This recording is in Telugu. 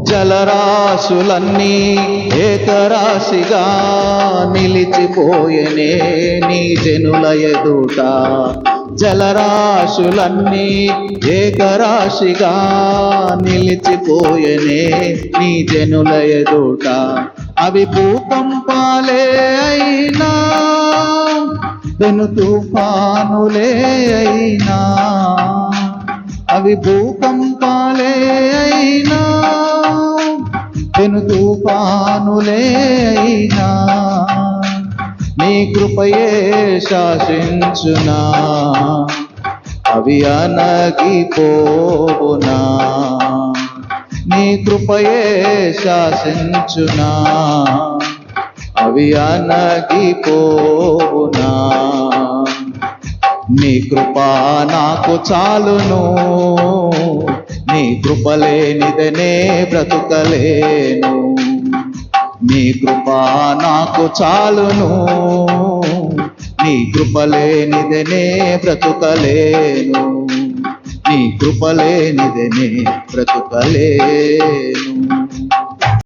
జలరాశులన్నీ ఏకరాశిగా నిలిచిపోయెనే నీ జనుల ఎదుట. జలరాశులన్నీ ఏకరాశిగా నిలిచిపోయెనే నీ జనుల ఎదుట. అవి భూకంపాలే అయినా పెను తుఫానులే అయినా, అవి భూకంపాలే అయినా పెను తుఫానులే అయినా, నీ కృపయే శాసించునా, అవి అణగిపోవునా. నీ కృపయే శాసించునా, అవి అణగిపోవునా. నీ కృప నాకు చాలును, నీ కృప లేనిదనే బ్రతుకలేను. నీ కృప నాకు చాలును, నీ కృప లేనిదనే బ్రతుకలేను. నీ కృప లేనిదనే బ్రతుకలేను.